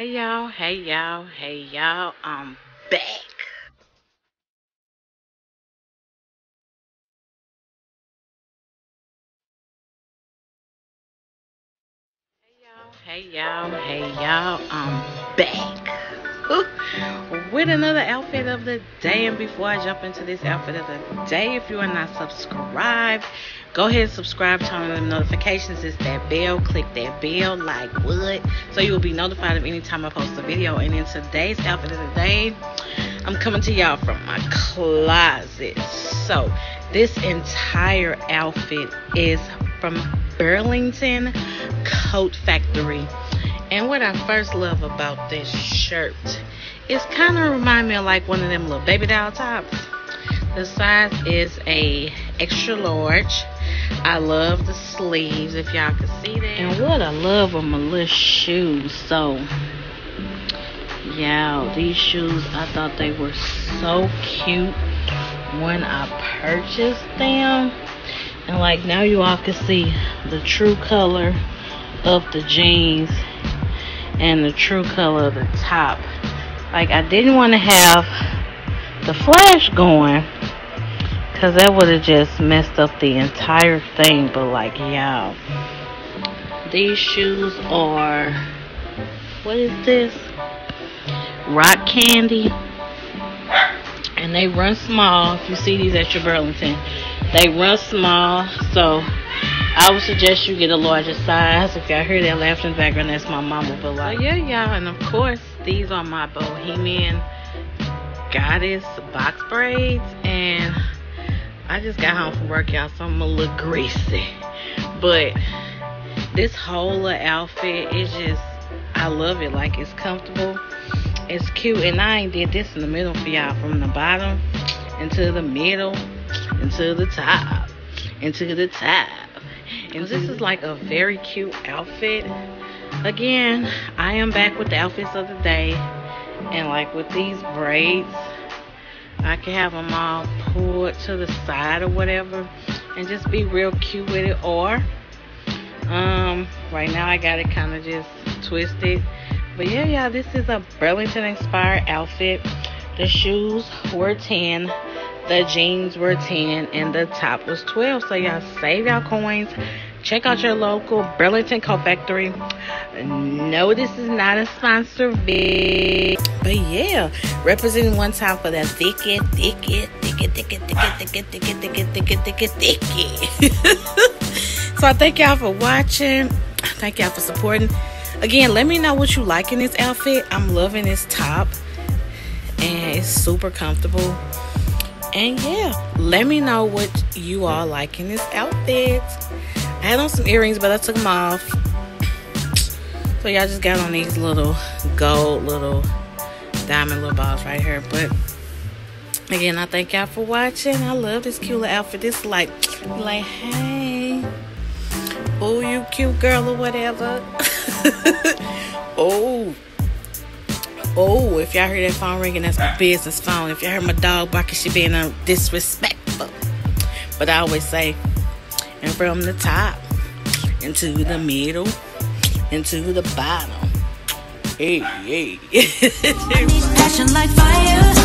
Hey y'all, I'm back. Hey y'all, I'm back. Ooh, with another outfit of the day. And before I jump into this outfit of the day, if you are not subscribed, go ahead and subscribe, turn on the notifications. It's that bell, click that bell like what, so you will be notified of any time I post a video. And in today's outfit of the day, I'm coming to y'all from my closet. So this entire outfit is from Burlington Coat Factory. And what I first love about this shirt is kind of remind me of like one of them little baby doll tops. The size is a extra large. I love the sleeves, if y'all can see that. And what I love are my little shoes. So y'all, these shoes, I thought they were so cute when I purchased them. And like now you all can see the true color of the jeans and the true color of the top. Like I didn't want to have the flash going, because that would have just messed up the entire thing. But like y'all, these shoes are, what is this? Rock candy. And they run small. If you see these at your Burlington, they run small. So I would suggest you get a larger size. If y'all hear that laughing in the background, that's my mama. But like, yeah, y'all. And of course, these are my Bohemian Goddess box braids. And I just got home from work, y'all, so I'm a little greasy. But this whole outfit is just, I love it. Like, it's comfortable, it's cute. And I ain't did this in the middle for y'all, from the bottom into the middle, into the top, into the top. And this is like a very cute outfit. Again, I am back with the outfits of the day. And like with these braids, I can have them all pulled to the side or whatever and just be real cute with it. Or right now I got it kind of just twisted. But yeah, y'all, this is a Burlington inspired outfit. The shoes were 10, the jeans were 10, and the top was 12. So y'all save y'all coins. Check out your local Burlington Coat Factory. No, this is not a sponsor vid, but yeah, representing one time for that thicket. So I thank y'all for watching. Thank y'all for supporting. Again, let me know what you like in this outfit. I'm loving this top, and it's super comfortable. And yeah, let me know what you all like in this outfit. I had on some earrings, but I took them off. So y'all just got on these little gold, little diamond little balls right here. But again, I thank y'all for watching. I love this cute little outfit. This like, hey, oh, you cute girl or whatever. oh, if y'all hear that phone ringing, that's my business phone. If y'all heard my dog barking, she being disrespectful. But I always say, and from the top into the middle into the bottom. Hey. Passion like fire.